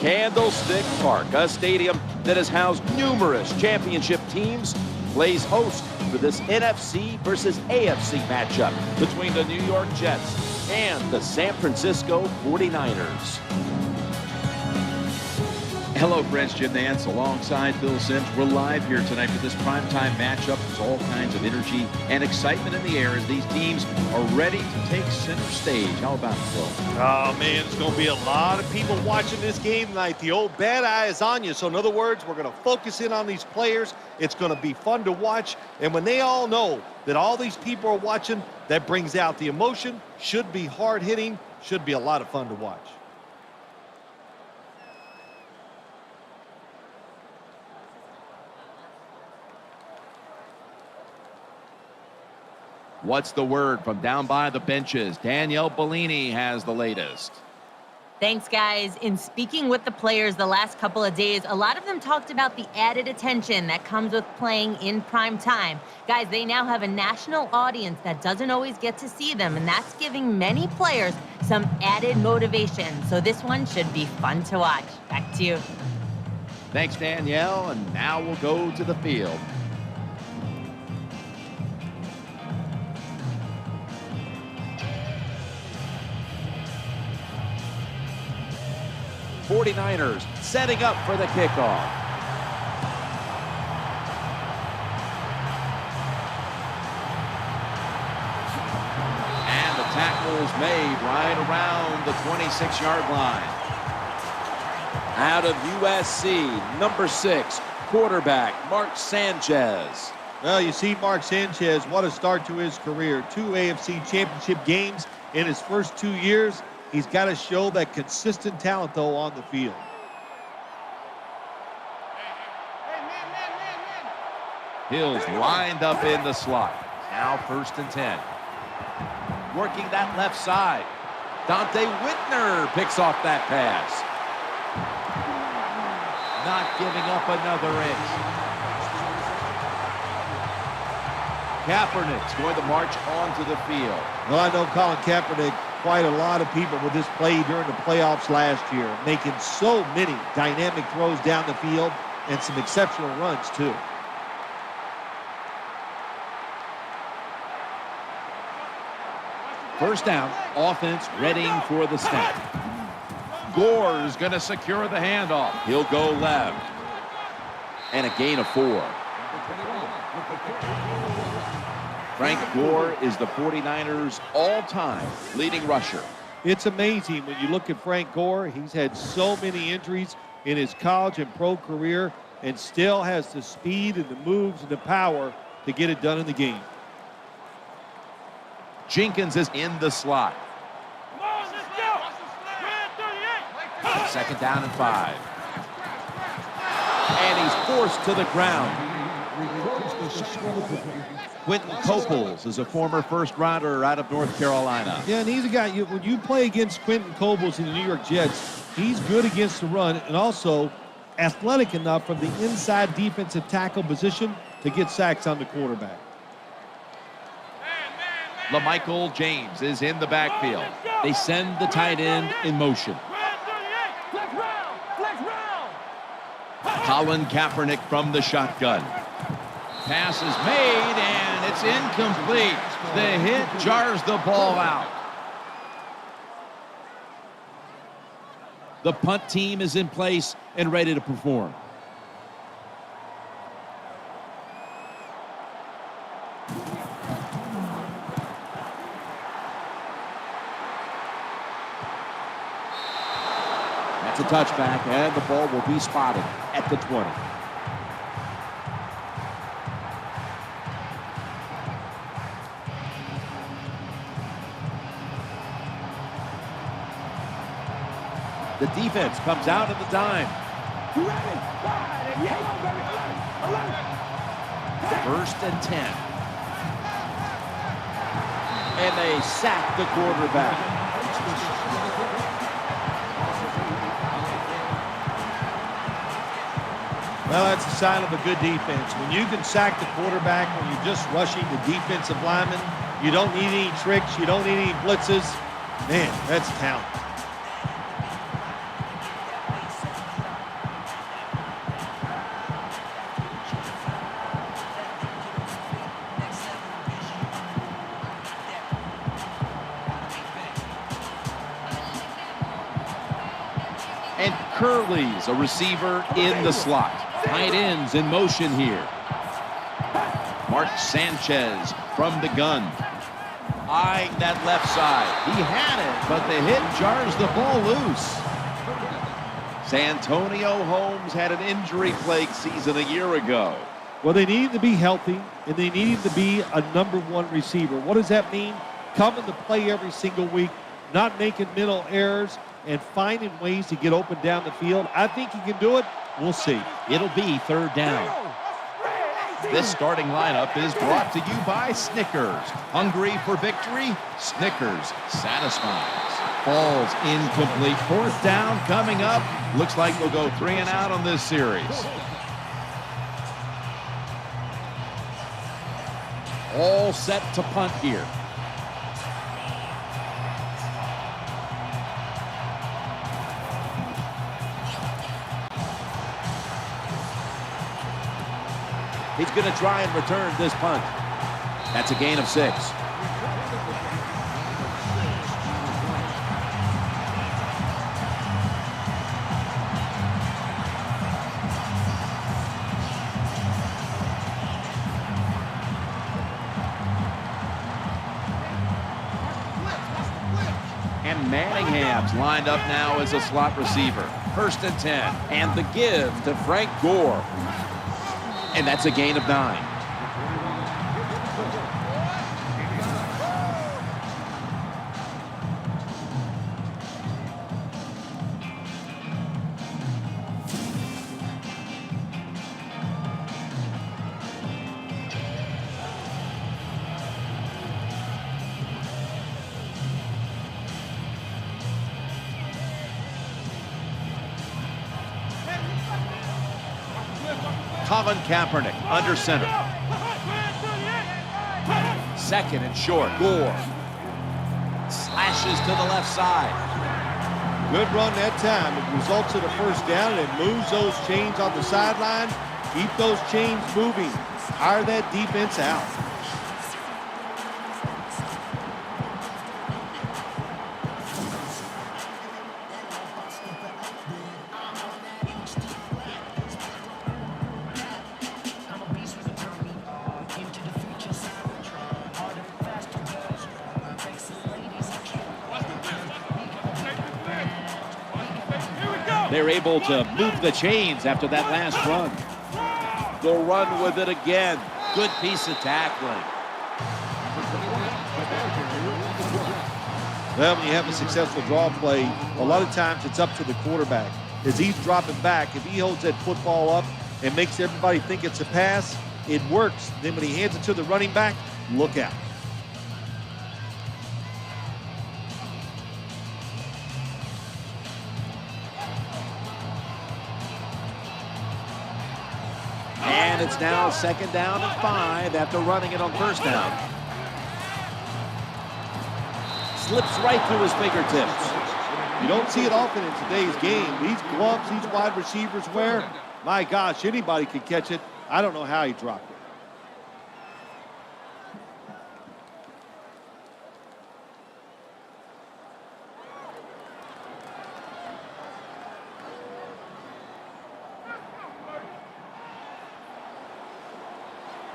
Candlestick Park, a stadium that has housed numerous championship teams, plays host for this NFC versus AFC matchup between the New York Jets and the San Francisco 49ers. Hello, friends. Jim Nance alongside Phil Simms. We're live here tonight for this primetime matchup. There's all kinds of energy and excitement in the air as these teams are ready to take center stage. How about it, Phil? Oh, man, it's going to be a lot of people watching this game tonight. The old bad eye is on you. So, in other words, we're going to focus in on these players. It's going to be fun to watch. And when they all know that all these people are watching, that brings out the emotion. Should be hard-hitting. Should be a lot of fun to watch. What's the word from down by the benches? Danielle Bellini has the latest. Thanks, guys. In speaking with the players the last couple of days, a lot of them talked about the added attention that comes with playing in prime time. Guys, they now have a national audience that doesn't always get to see them, and that's giving many players some added motivation. So this one should be fun to watch. Back to you. Thanks, Danielle, and now we'll go to the field. '49ers setting up for the kickoff. And the tackle is made right around the 26-yard line. Out of USC, number 6, quarterback Mark Sanchez. Well, you see Mark Sanchez, what a start to his career. 2 AFC championship games in his first 2 years. He's got to show that consistent talent, though, on the field. Hill's lined up in the slot. Now 1st and 10. Working that left side. Dante Whitner picks off that pass. Not giving up another inch. Kaepernick's going to march onto the field. Well, I know Colin Kaepernick, quite a lot of people with this play during the playoffs last year, making so many dynamic throws down the field and some exceptional runs, too. First down, offense readying for the snap. Gore is going to secure the handoff. He'll go left. And a gain of 4. Frank Gore is the 49ers' all-time leading rusher. It's amazing when you look at Frank Gore. He's had so many injuries in his college and pro career and still has the speed and the moves and the power to get it done in the game. Jenkins is in the slot. 2nd down and 5. And he's forced to the ground. Quentin Coples is a former first-rounder out of North Carolina. Yeah, and he's a guy, when you play against Quentin Coples in the New York Jets, he's good against the run and also athletic enough from the inside defensive tackle position to get sacks on the quarterback. LaMichael James is in the backfield. They send the tight end in motion. Colin Kaepernick from the shotgun. Pass is made, and it's incomplete. The hit jars the ball out. The punt team is in place and ready to perform. That's a touchback, and the ball will be spotted at the 20. The defense comes out at the dime. 1st and 10. And they sack the quarterback. Well, that's a sign of a good defense. When you can sack the quarterback, when you're just rushing the defensive lineman, you don't need any tricks, you don't need any blitzes. Man, that's talent. Curley's a receiver in the slot. Tight ends in motion here. Mark Sanchez from the gun. Eyeing that left side. He had it, but the hit jars the ball loose. Santonio Holmes had an injury-plagued season a year ago. Well, they needed to be healthy, and they needed to be a #1 receiver. What does that mean? Coming to play every single week, not making mental errors, and finding ways to get open down the field. I think he can do it. We'll see. It'll be 3rd down. This starting lineup is brought to you by Snickers. Hungry for victory? Snickers satisfies. Ball's incomplete. 4th down coming up. Looks like they'll go 3 and out on this series. All set to punt here. He's going to try and return this punt. That's a gain of 6. And Manningham's lined up now as a slot receiver. 1st and 10. And the give to Frank Gore. And that's a gain of 9. Colin Kaepernick under center. 2nd and short. Gore slashes to the left side. Good run that time. It results in a 1st down, and it moves those chains on the sideline. Keep those chains moving. Hire that defense out. They're able to move the chains after that last run. They'll run with it again. Good piece of tackling. Well, when you have a successful draw play, a lot of times it's up to the quarterback. As he's dropping back, if he holds that football up and makes everybody think it's a pass, it works. Then when he hands it to the running back, look out. And it's now 2nd down and 5 after running it on 1st down. Slips right through his fingertips. You don't see it often in today's game. These gloves these wide receivers wear, my gosh, anybody could catch it. I don't know how he dropped it.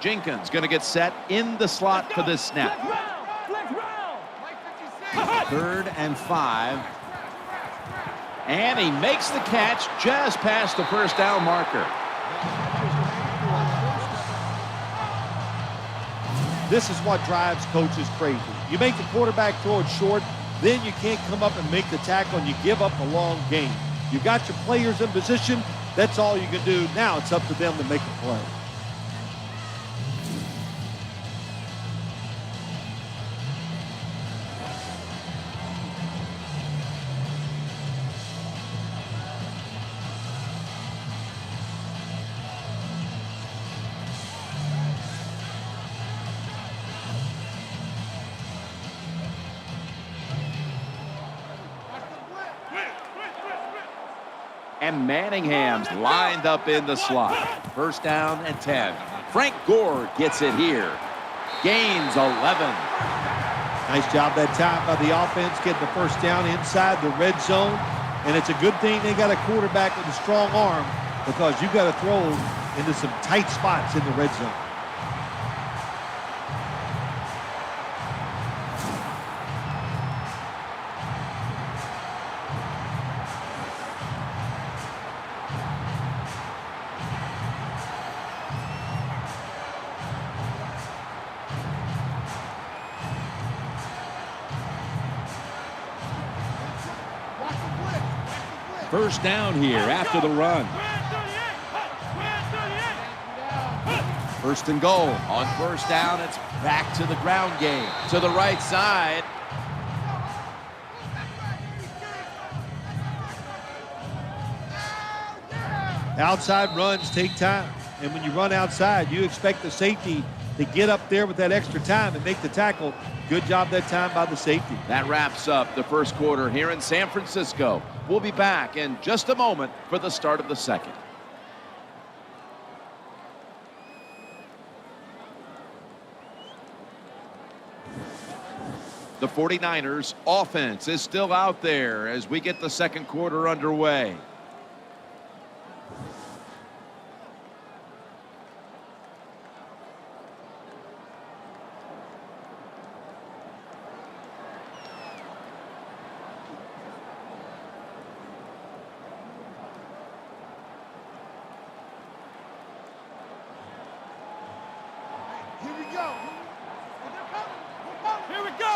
Jenkins going to get set in the slot for this snap. 3rd and 5. And he makes the catch just past the 1st down marker. This is what drives coaches crazy. You make the quarterback throw it short, then you can't come up and make the tackle, and you give up a long gain. You got your players in position. That's all you can do. Now it's up to them to make a play. And Manningham's lined up in the slot. 1st down and 10. Frank Gore gets it here. Gains 11. Nice job that time by the offense getting the 1st down inside the red zone. And it's a good thing they got a quarterback with a strong arm, because you got to throw into some tight spots in the red zone. First down here after the run. First and goal. On first down, it's back to the ground game. To the right side. Outside runs take time. And when you run outside, you expect the safety to get up there with that extra time and make the tackle. Good job that time by the safety. That wraps up the first quarter here in San Francisco. We'll be back in just a moment for the start of the second. The 49ers offense is still out there as we get the second quarter underway.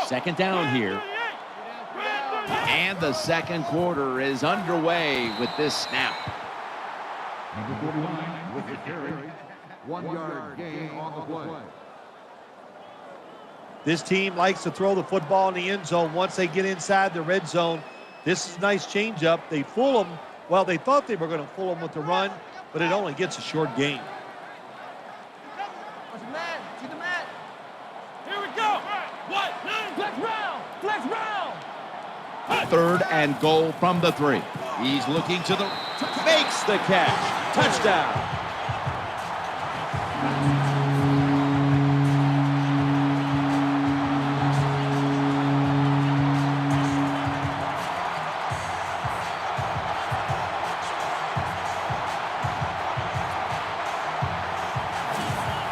Second down here. And the second quarter is underway with this snap. Number 49 with the carry. 1 yard gain on the play. This team likes to throw the football in the end zone once they get inside the red zone. This is a nice changeup. They fool them. Well, they thought they were going to fool them with the run, but it only gets a short gain. Third and goal from the 3. He's looking to the... Makes the catch. Touchdown.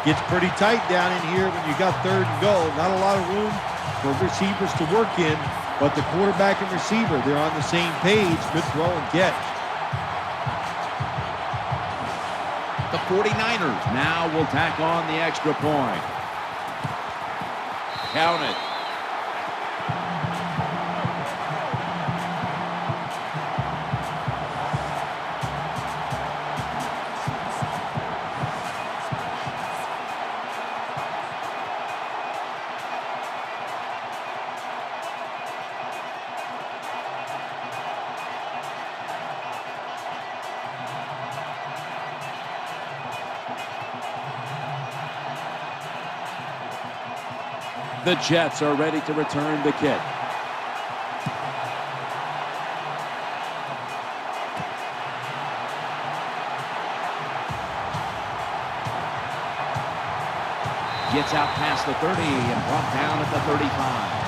Gets pretty tight down in here when you got third and goal. Not a lot of room for receivers to work in, but the quarterback and receiver, they're on the same page. Good throw and catch. The 49ers now will tack on the extra point. Count it. The Jets are ready to return the kick. Gets out past the 30 and brought down at the 35.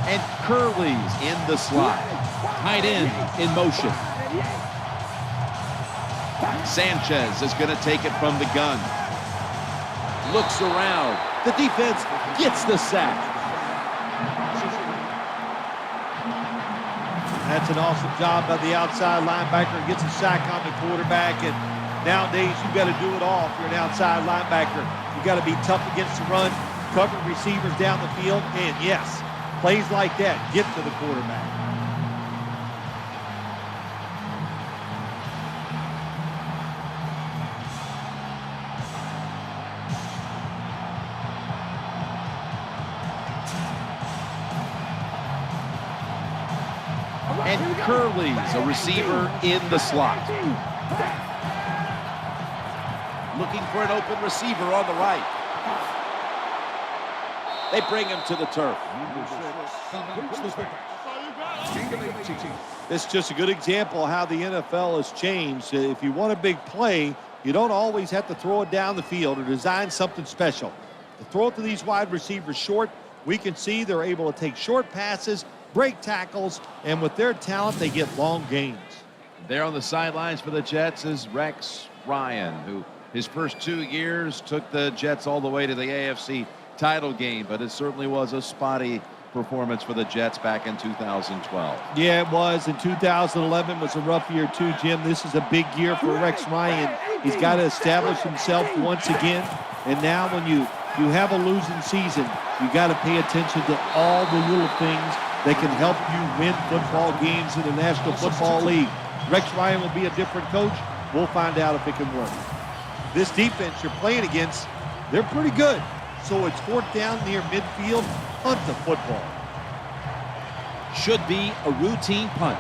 And Curley's in the slot. Tight end in motion. Sanchez is going to take it from the gun. Looks around. The defense gets the sack. That's an awesome job by the outside linebacker. Gets a sack on the quarterback. And nowadays, you've got to do it all if you're an outside linebacker. You've got to be tough against the run, cover receivers down the field, and yes, plays like that get to the quarterback. And Curley's a receiver in the slot. Looking for an open receiver on the right. They bring him to the turf. It's just a good example of how the NFL has changed. If you want a big play, you don't always have to throw it down the field or design something special. To throw it to these wide receivers short, we can see they're able to take short passes, break tackles, and with their talent, they get long gains. There on the sidelines for the Jets is Rex Ryan, who his first 2 years took the Jets all the way to the AFC title game, but it certainly was a spotty performance for the Jets back in 2012. Yeah, it was. In 2011 was a rough year too, Jim. This is a big year for Rex Ryan. He's got to establish himself once again. And now when you have a losing season, you got to pay attention to all the little things that can help you win football games in the National Football League. Rex Ryan will be a different coach. We'll find out if it can work. This defense you're playing against, they're pretty good. So it's fourth down near midfield. Punt the football. Should be a routine punt.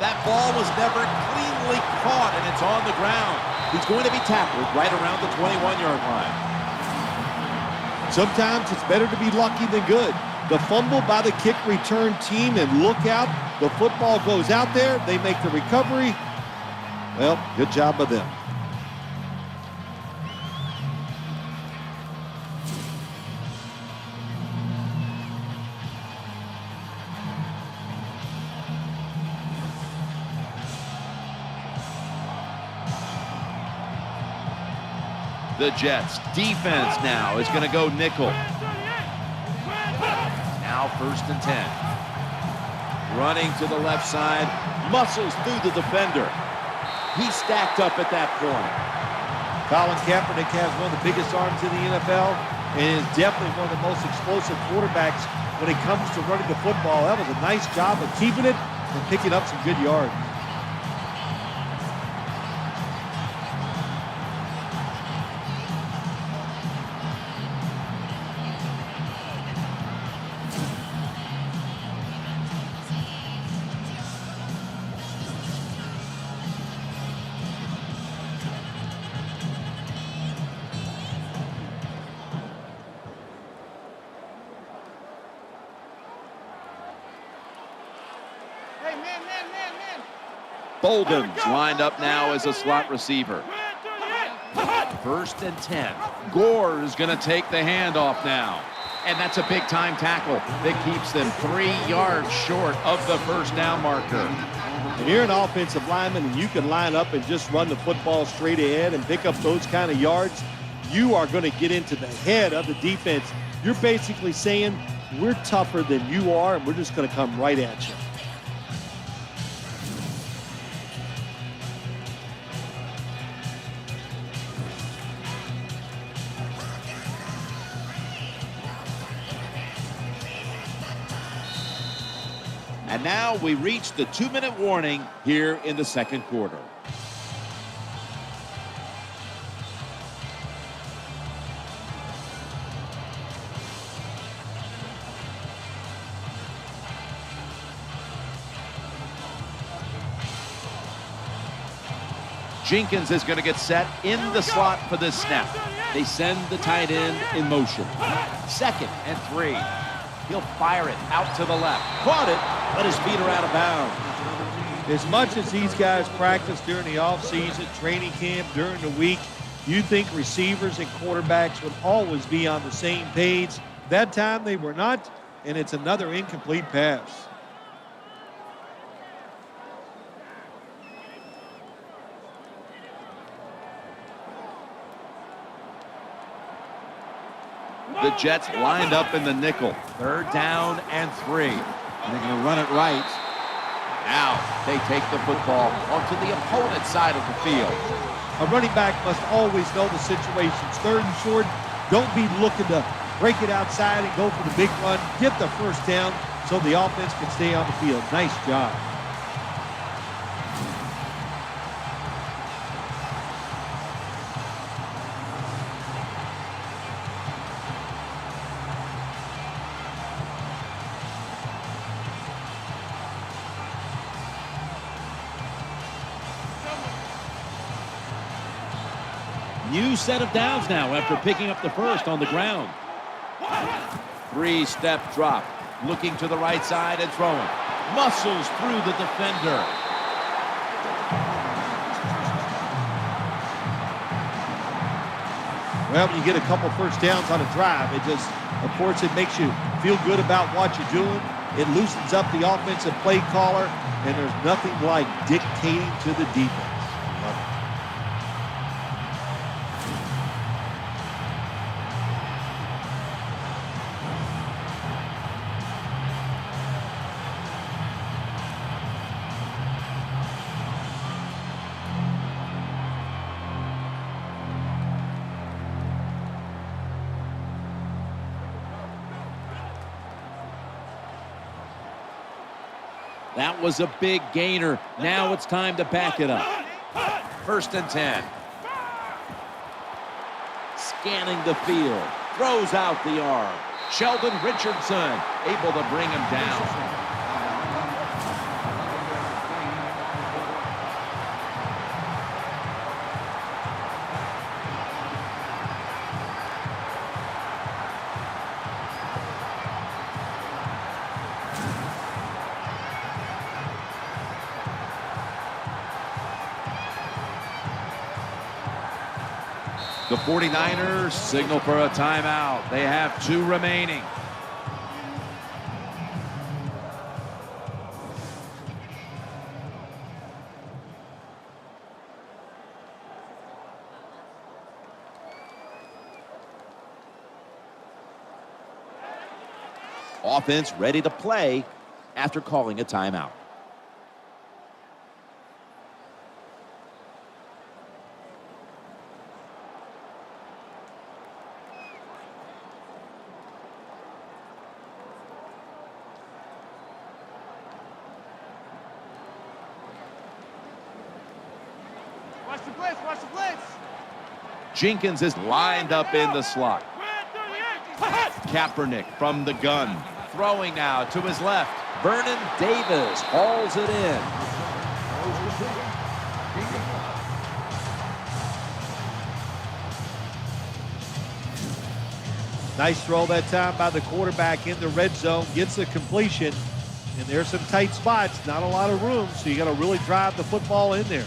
That ball was never cleanly caught, and it's on the ground. He's going to be tackled right around the 21-yard line. Sometimes it's better to be lucky than good. The fumble by the kick return team, and look out, the football goes out there, they make the recovery. Well, good job of them. The Jets defense now is going to go nickel. Now 1st and 10. Running to the left side, muscles through the defender. He's stacked up at that point. Colin Kaepernick has one of the biggest arms in the NFL and is definitely one of the most explosive quarterbacks when it comes to running the football. That was a nice job of keeping it and picking up some good yards. Bolden's lined up now as a slot receiver. 1st and 10. Gore is going to take the handoff now. And that's a big-time tackle that keeps them 3 yards short of the first down marker. And you're an offensive lineman and you can line up and just run the football straight ahead and pick up those kind of yards. You are going to get into the head of the defense. You're basically saying, we're tougher than you are and we're just going to come right at you. And now we reach the 2-minute warning here in the second quarter. Jenkins is going to get set in the slot for this snap. They send the tight end in motion. 2nd and 3. He'll fire it out to the left. Caught it, but his feet are out of bounds. As much as these guys practice during the offseason, training camp, during the week, you think receivers and quarterbacks would always be on the same page. That time they were not, and it's another incomplete pass. The Jets lined up in the nickel. 3rd down and 3. And they're going to run it right. Now they take the football onto the opponent's side of the field. A running back must always know the situations. 3rd and short, don't be looking to break it outside and go for the big run. Get the first down so the offense can stay on the field. Nice job. New set of downs now after picking up the first on the ground. Three-step drop. Looking to the right side and throwing. Muscles through the defender. Well, when you get a couple first downs on a drive, it just, of course, it makes you feel good about what you're doing. It loosens up the offensive play caller, and there's nothing like dictating to the defense. Love it. That was a big gainer. Now it's time to back it up. 1st and 10. Scanning the field. Throws out the arm. Sheldon Richardson able to bring him down. The 49ers signal for a timeout. They have 2 remaining. Offense ready to play after calling a timeout. Watch the blitz, watch the blitz. Jenkins is lined up in the slot. Kaepernick from the gun. Throwing now to his left. Vernon Davis hauls it in. Nice throw that time by the quarterback in the red zone. Gets the completion. And there's some tight spots. Not a lot of room, so you got to really drive the football in there.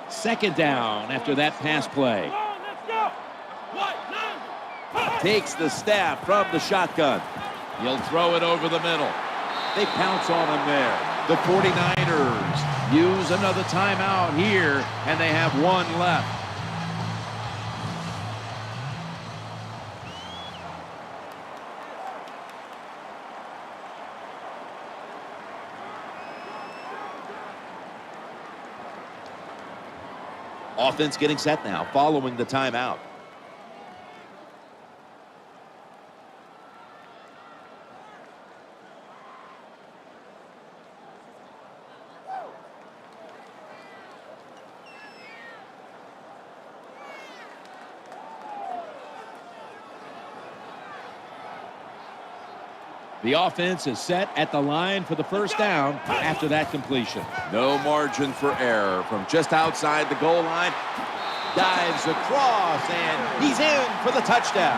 Second down after that pass play. Takes the snap from the shotgun. He'll throw it over the middle. They pounce on him there. The 49ers use another timeout here, and they have 1 left. Offense getting set now, following the timeout. The offense is set at the line for the first down after that completion. No margin for error from just outside the goal line. Dives across, and he's in for the touchdown.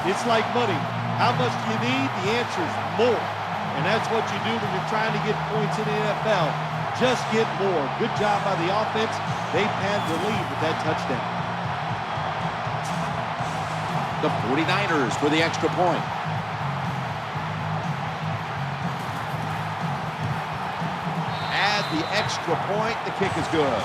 It's like money. How much do you need? The answer is more. And that's what you do when you're trying to get points in the NFL. Just get more. Good job by the offense. They've had the lead with that touchdown. The 49ers for the extra point. Add the extra point. The kick is good.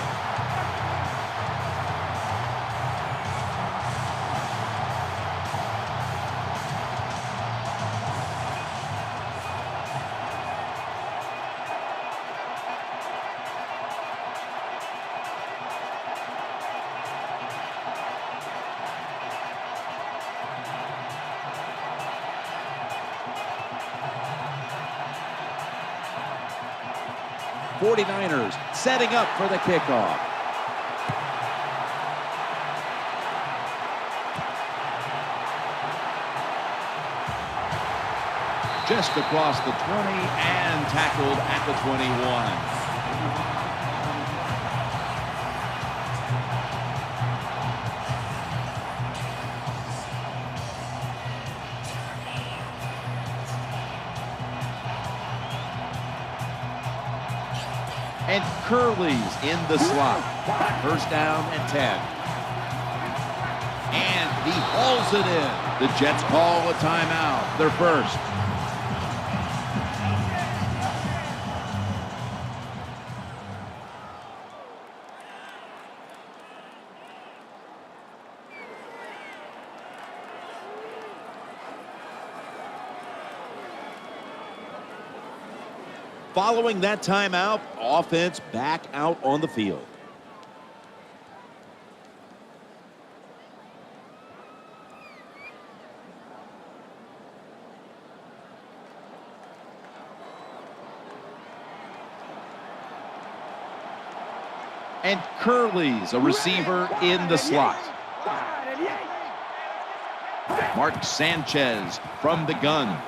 49ers setting up for the kickoff. Just across the 20 and tackled at the 21. And Curley's in the slot. First down and 10. And he hauls it in. The Jets call a timeout. Their first. Following that timeout, offense back out on the field. And Curley's a receiver in the slot. Mark Sanchez from the gun,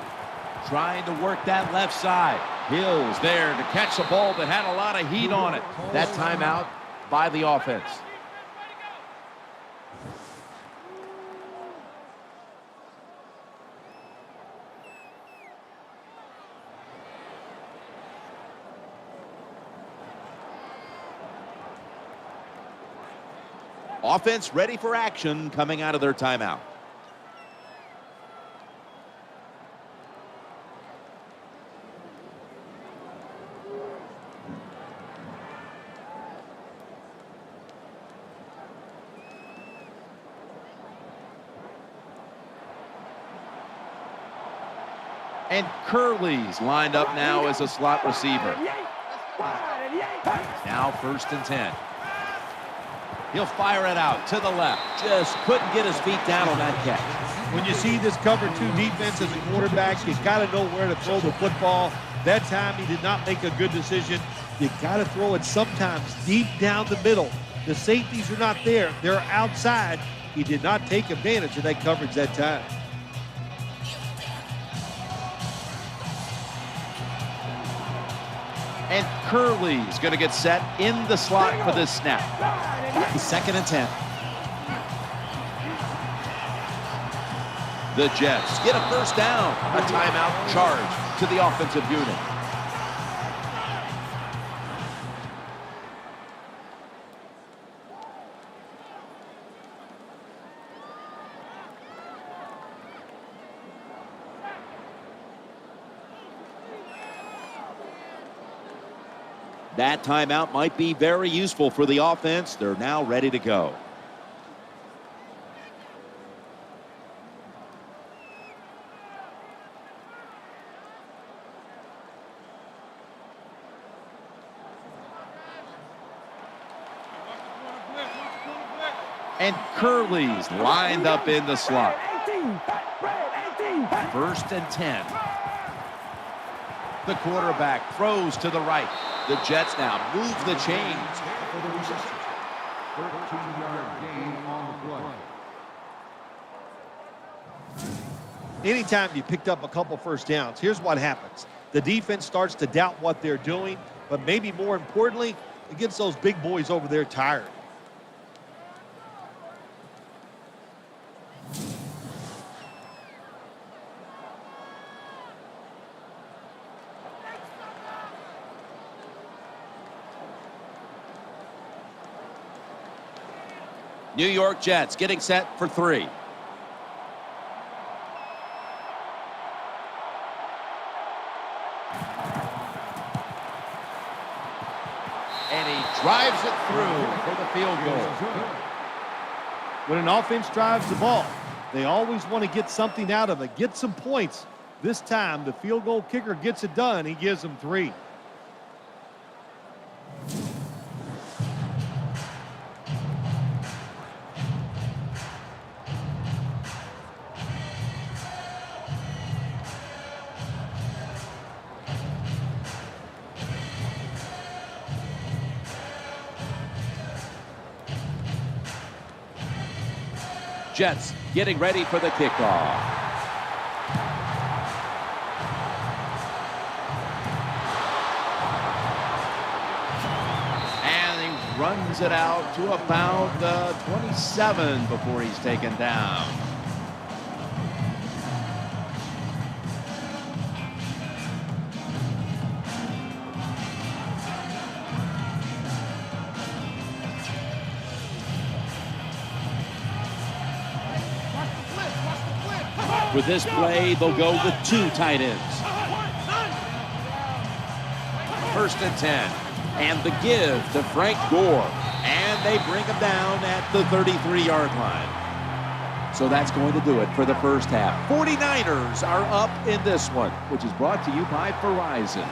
trying to work that left side. Hill's there to catch a ball that had a lot of heat on it. That timeout by the offense. Offense ready for action coming out of their timeout. And Curley's lined up now as a slot receiver. Now first and 10. He'll fire it out to the left. Just couldn't get his feet down on that catch. When you see this cover 2 defense as a quarterback, you got to know where to throw the football. That time he did not make a good decision. You got to throw it sometimes deep down the middle. The safeties are not there. They're outside. He did not take advantage of that coverage that time. And Curley's going to get set in the slot for this snap. Second and 10. The Jets get a first down. A timeout charge to the offensive unit. That timeout might be very useful for the offense. They're now ready to go. And Curley's lined up in the slot. First and 10. The quarterback throws to the right. The Jets now move the chains. 13-yard gain on the play. Anytime you picked up a couple first downs, here's what happens. The defense starts to doubt what they're doing, but maybe more importantly, it gets those big boys over there tired. New York Jets getting set for 3. And he drives it through for the field goal. When an offense drives the ball, they always want to get something out of it, get some points. This time, the field goal kicker gets it done. He gives them 3. Jets getting ready for the kickoff. And he runs it out to about the 27 before he's taken down. With this play, they'll go with 2 tight ends. 1st and 10. And the give to Frank Gore. And they bring him down at the 33-yard line. So that's going to do it for the first half. 49ers are up in this one, which is brought to you by Verizon.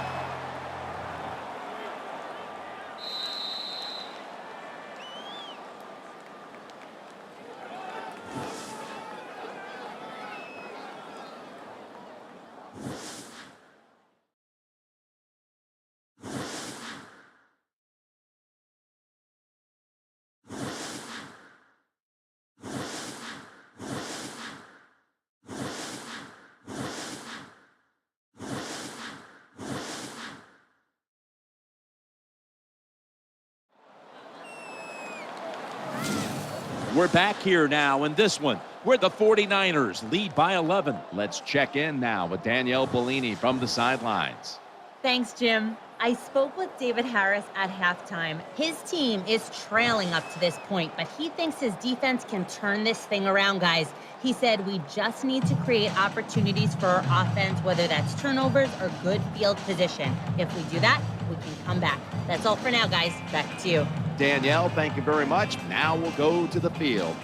We're back here now in this one where the 49ers lead by 11. Let's check in now with Danielle Bellini from the sidelines. Thanks, Jim. I spoke with David Harris at halftime. His team is trailing up to this point, but he thinks his defense can turn this thing around, guys. He said we just need to create opportunities for our offense, whether that's turnovers or good field position. If we do that, we can come back. That's all for now, guys. Back to you. Danielle, thank you very much. Now we'll go to the field.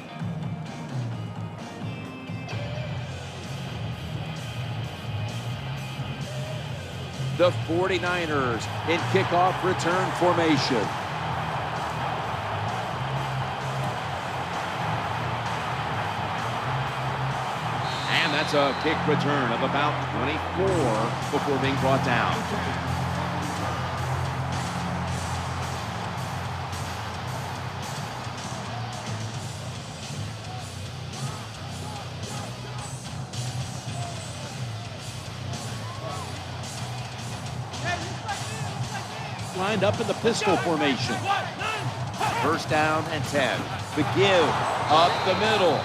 The 49ers in kickoff return formation. And that's a kick return of about 24 before being brought down. Lined up in the pistol formation. 1st down and 10. The give up the middle.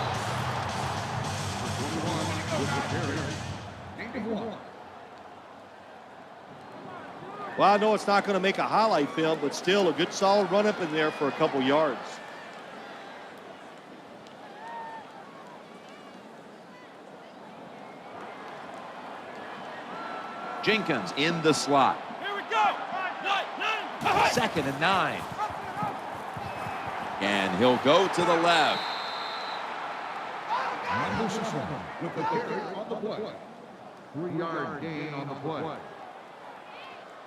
Well, I know it's not going to make a highlight film, but still a good solid run up in there for a couple yards. Jenkins in the slot. Here we go. 2nd and 9. And he'll go to the left. With the carry on the play. 3-yard gain on the play.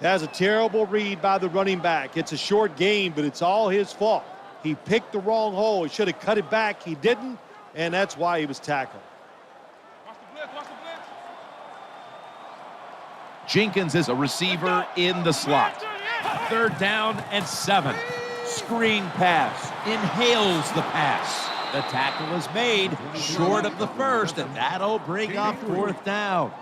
That's a terrible read by the running back. It's a short gain, but it's all his fault. He picked the wrong hole. He should have cut it back. He didn't, and that's why he was tackled. Watch the blitz, watch the blitz. Jenkins is a receiver in the slot. 3rd down and 7. Screen pass. Inhales the pass. The tackle is made short of the first, and that'll bring up 4th down.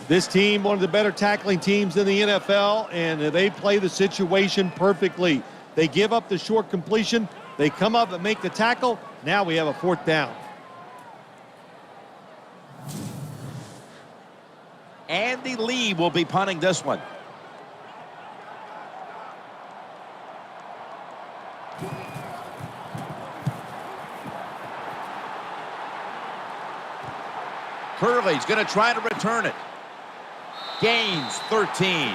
This team, one of the better tackling teams in the NFL, and they play the situation perfectly. They give up the short completion. They come up and make the tackle. Now we have a 4th down. Andy Lee will be punting this one. Curley's going to try to return it. Gains 13.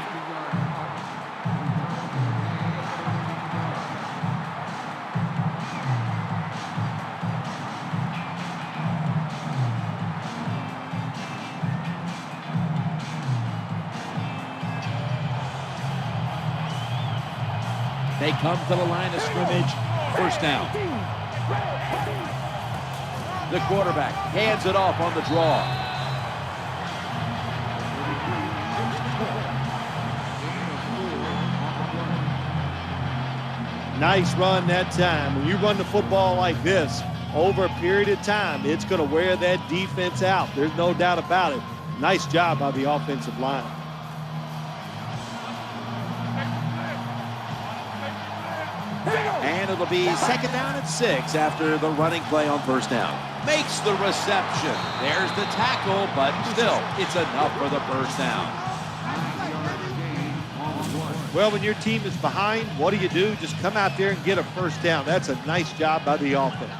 They come to the line of scrimmage. 1st down. The quarterback hands it off on the draw. Nice run that time. When you run the football like this over a period of time, it's going to wear that defense out. There's no doubt about it. Nice job by the offensive line. And it'll be second down and 6 after the running play on first down. Makes the reception. There's the tackle, but still, it's enough for the first down. Well, when your team is behind, what do? Just come out there and get a first down. That's a nice job by the offense.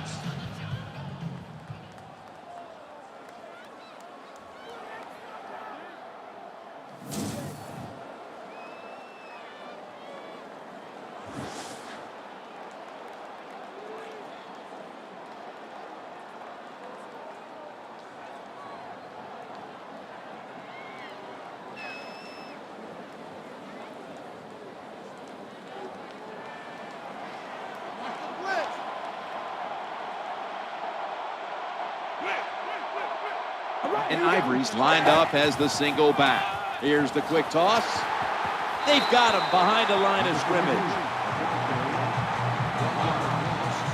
And Ivory's lined up as the single back. Here's the quick toss. They've got him behind the line of scrimmage.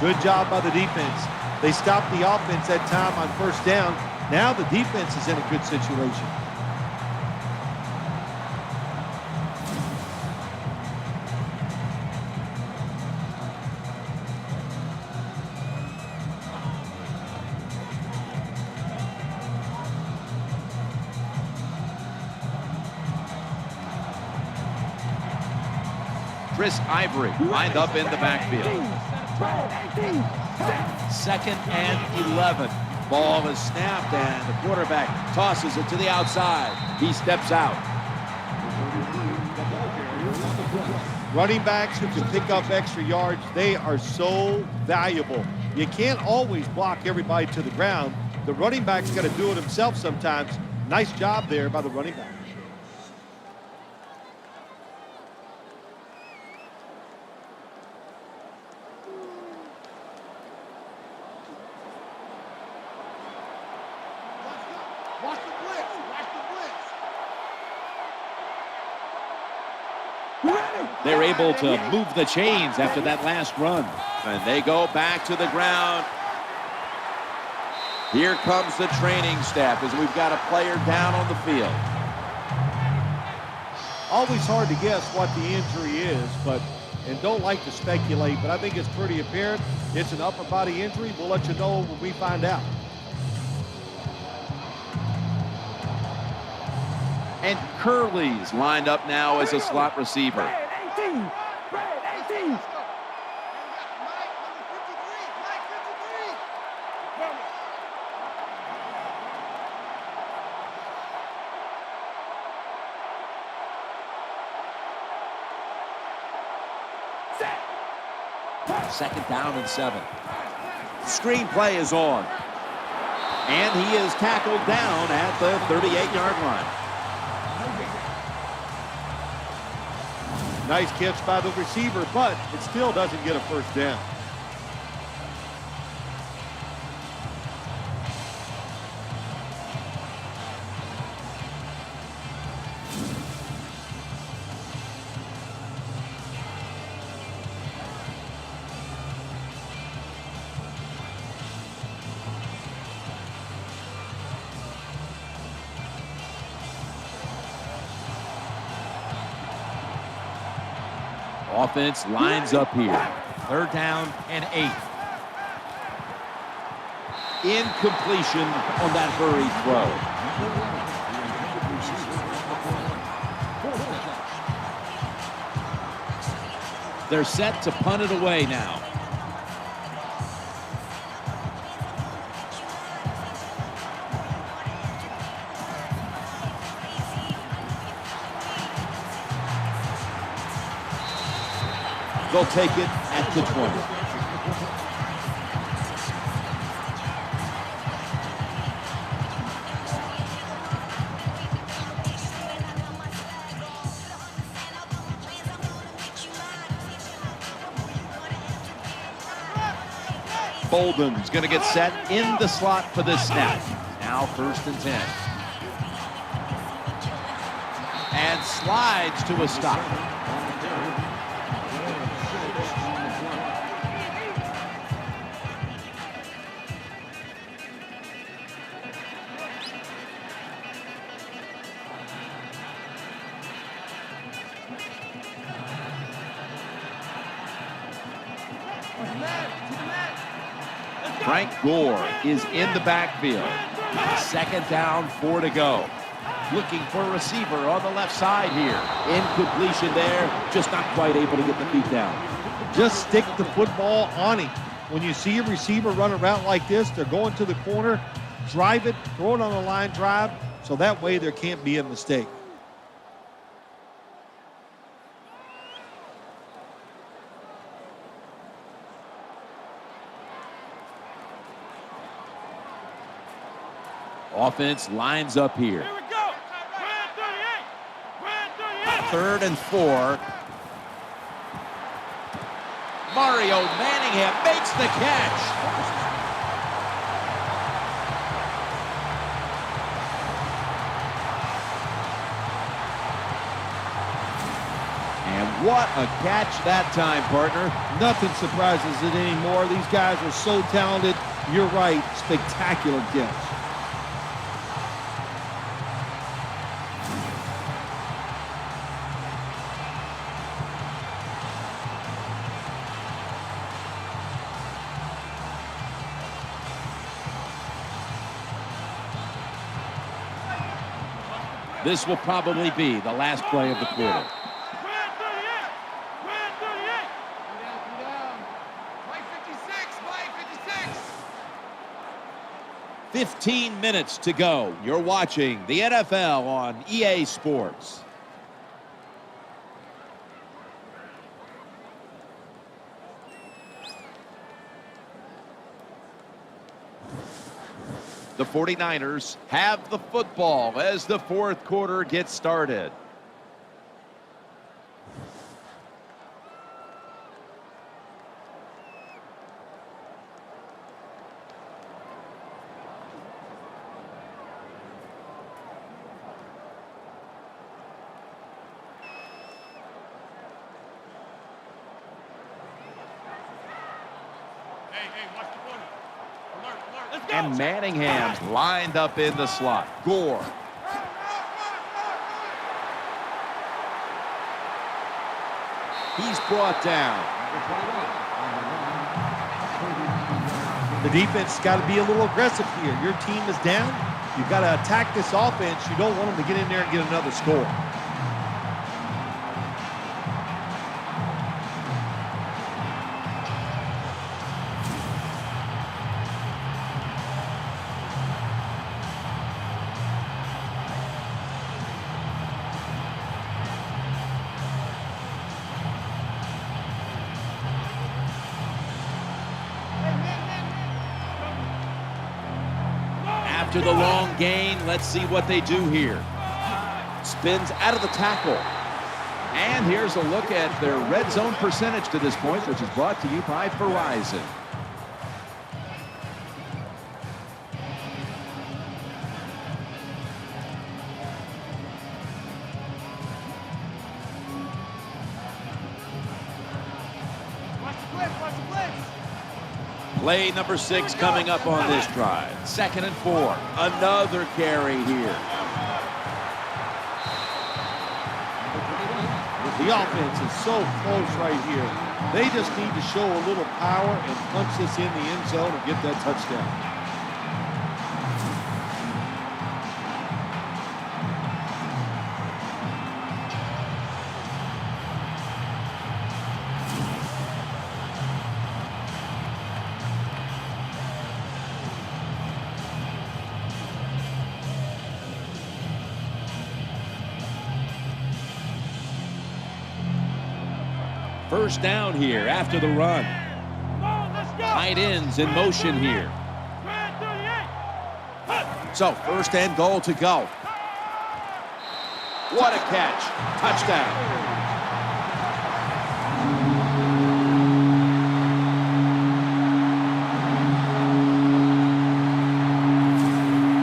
Good job by the defense. They stopped the offense that time on first down. Now the defense is in a good situation. Ivory lined up in the backfield. Second and 11. Ball is snapped and the quarterback tosses it to the outside. He steps out. Running backs who can pick up extra yards, they are so valuable. You can't always block everybody to the ground. The running back's got to do it himself sometimes. Nice job there by the running back. They're able to move the chains after that last run. And they go back to the ground. Here comes the training staff as we've got a player down on the field. Always hard to guess what the injury is, and don't like to speculate, but I think it's pretty apparent. It's an upper body injury. We'll let you know when we find out. And Curley's lined up now as a slot receiver. Second down and 7. Screen play is on. And he is tackled down at the 38-yard line. Nice catch by the receiver, but it still doesn't get a first down. Offense lines up here. Third down and 8. Incompletion on that hurried throw. They're set to punt it away now. They'll take it at the 20. Bolden's going to get set in the slot for this snap. Now first and 10. And slides to a stop. Frank Gore is in the backfield. Second down, 4 to go. Looking for a receiver on the left side here. Incompletion there, just not quite able to get the feet down. Just stick the football on him. When you see a receiver run a route like this, they're going to the corner, drive it, throw it on a line drive, so that way there can't be a mistake. Offense lines up here. Here we go. Red 38. Red 38. 3rd and 4. Mario Manningham makes the catch. And what a catch that time, partner. Nothing surprises it anymore. These guys are so talented. You're right. Spectacular catch. This will probably be the last play of the quarter. Red 38. Red 38. 15 minutes to go. You're watching the NFL on EA Sports. The 49ers have the football as the 4th quarter gets started. Hey, watch the corner. Alert, alert. Let's go. And Manningham's lined up in the slot. Gore. He's brought down. The defense has got to be a little aggressive here. Your team is down. You've got to attack this offense. You don't want them to get in there and get another score. After the long gain, let's see what they do here. Spins out of the tackle. And here's a look at their red zone percentage to this point, which is brought to you by Verizon. Watch the blitz, watch the blitz. Play number 6 coming up on this drive. 2nd and 4. Another carry here. The offense is so close right here. They just need to show a little power and punch this in the end zone and get that touchdown. First down here after the run. Come on, let's go. Tight ends in motion here. Red 38. So, first and goal to go. What a catch. Touchdown.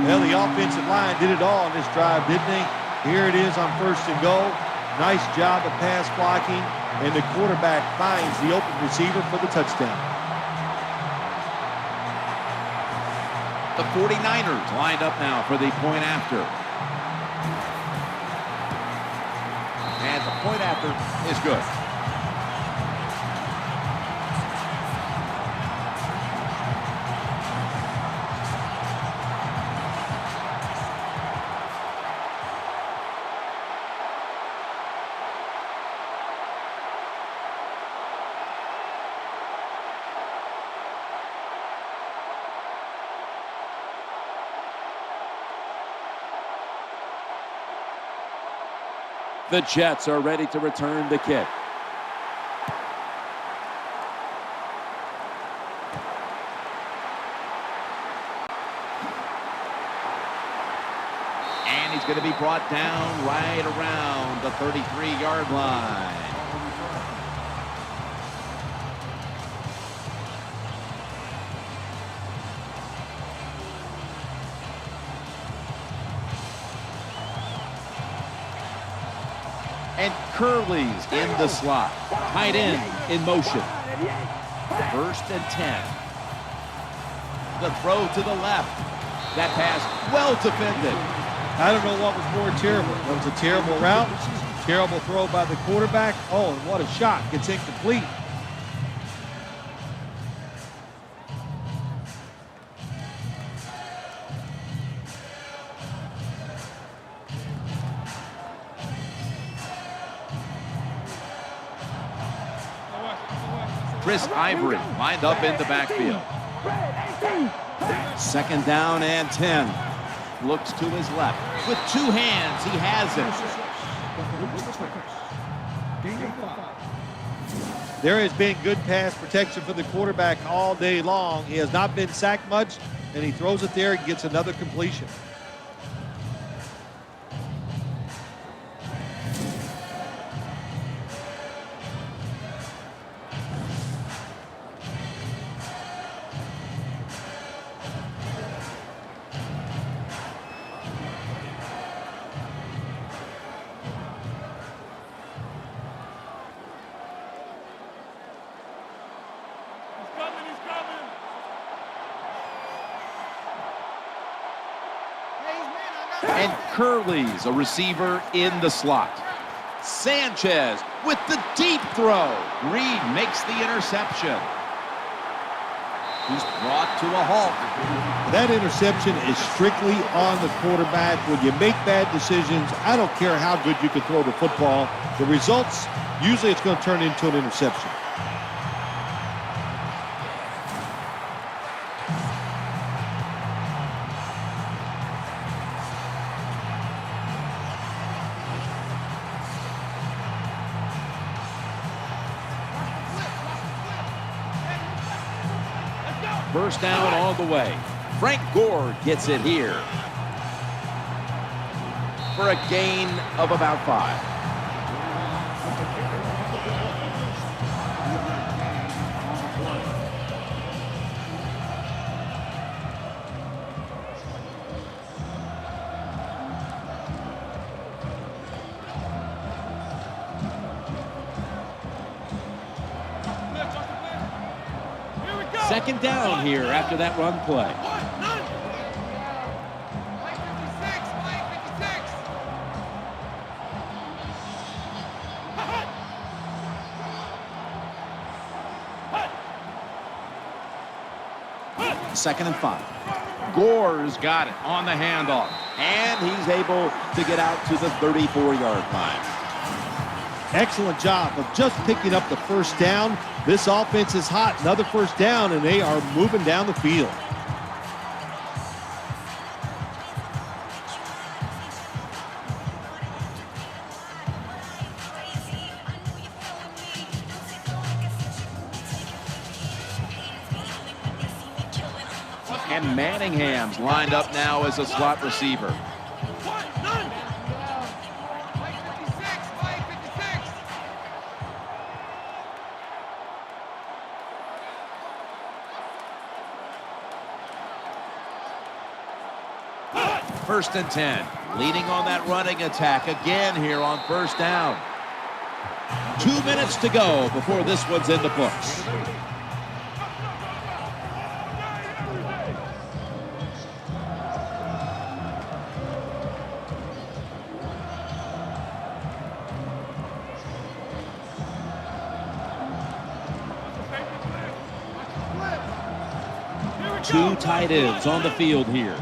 Well, the offensive line did it all on this drive, didn't they? Here it is on 1st and goal. Nice job of pass blocking, and the quarterback finds the open receiver for the touchdown. The 49ers lined up now for the point after. And the point after is good. The Jets are ready to return the kick. And he's going to be brought down right around the 33-yard line. And Curley's in the slot. Tight end in motion. 1st and 10. The throw to the left. That pass well defended. I don't know what was more terrible. It was a terrible route, terrible throw by the quarterback. Oh, and what a shot. Gets incomplete. Chris Ivory lined up in the backfield. 2nd down and 10. Looks to his left. With 2 hands, he has it. There has been good pass protection for the quarterback all day long. He has not been sacked much, and he throws it there and gets another completion. And Curley's a receiver in the slot. Sanchez with the deep throw. Reed makes the interception. He's brought to a halt. That interception is strictly on the quarterback. When you make bad decisions, I don't care how good you can throw the football. The results, usually it's going to turn into an interception. First down on the way. Frank Gore gets it here for a gain of about 5. Second down here after that run play. Second and 5. Gore's got it on the handoff. And he's able to get out to the 34-yard line. Excellent job of just picking up the first down. This offense is hot. Another first down, and they are moving down the field. And Manningham's lined up now as a slot receiver. First and 10. Leading on that running attack again here on first down. 2 minutes to go before this one's in the books. Two tight ends on the field here.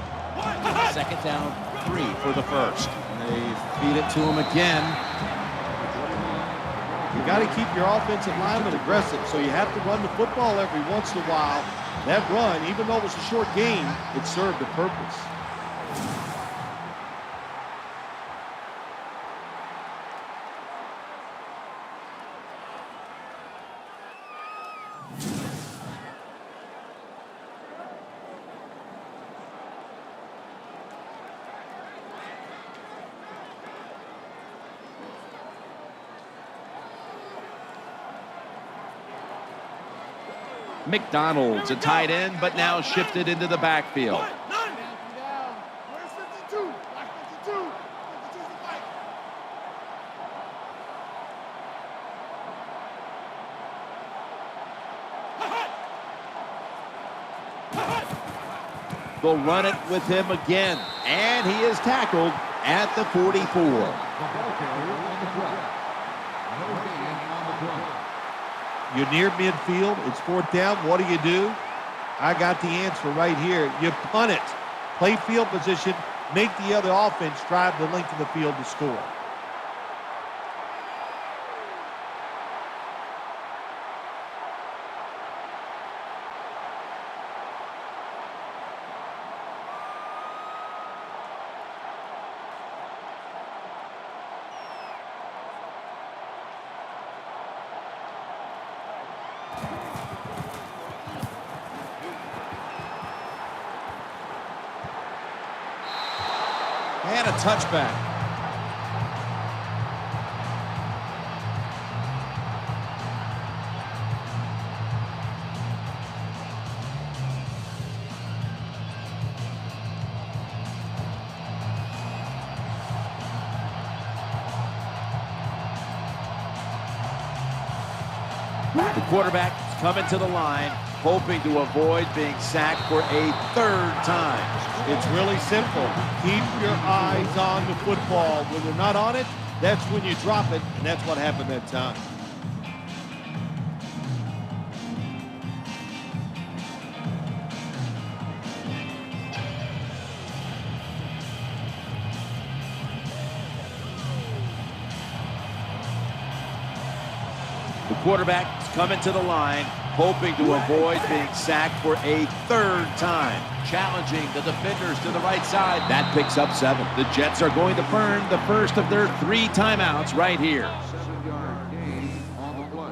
Second down, 3 for the first. And they feed it to him again. You got to keep your offensive lineman aggressive, so you have to run the football every once in a while. That run, even though it was a short game, it served a purpose. McDonald's, a tight end, but now shifted into the backfield. They'll run it with him again, and he is tackled at the 44. You're near midfield. It's fourth down. What do? I got the answer right here. You punt it. Play field position. Make the other offense drive the length of the field to score. And a touchback. The quarterback is coming to the line, hoping to avoid being sacked for a third time. It's really simple. Keep your eyes on the football. When they're not on it, that's when you drop it, and that's what happened that time. The quarterback is coming to the line, hoping to avoid being sacked for a third time. Challenging the defenders to the right side. That picks up 7. The Jets are going to burn the first of their 3 timeouts right here. 7-yard gain on the play.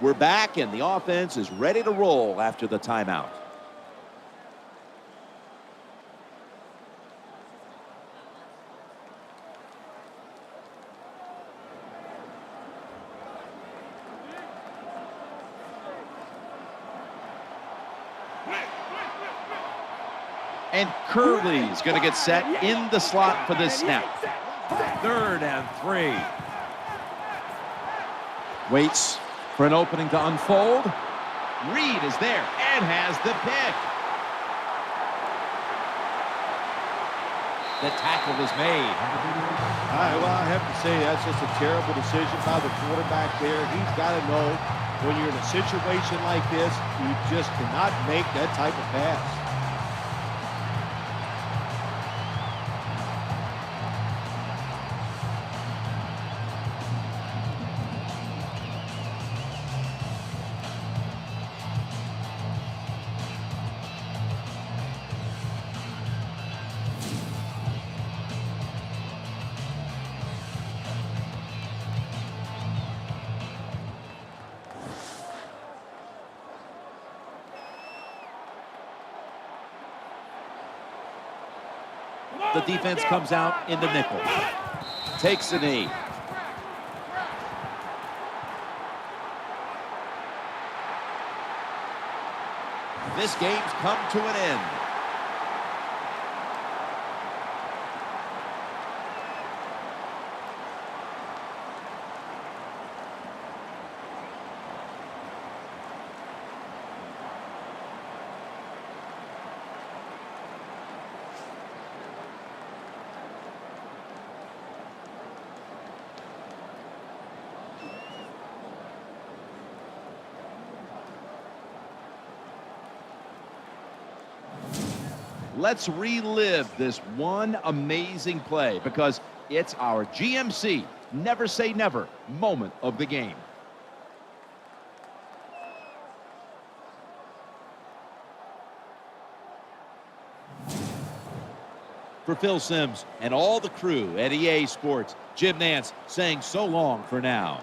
We're back, and the offense is ready to roll after the timeout. And Curley's going to get set in the slot for this snap. 3rd and 3. Waits for an opening to unfold. Reed is there and has the pick. The tackle is made. Well, I have to say that's just a terrible decision by the quarterback there. He's got to know when you're in a situation like this, you just cannot make that type of pass. The defense comes out in the nickel. Takes a knee. This game's come to an end. Let's relive this one amazing play because it's our GMC Never Say Never moment of the game. For Phil Simms and all the crew at EA Sports, Jim Nantz saying so long for now.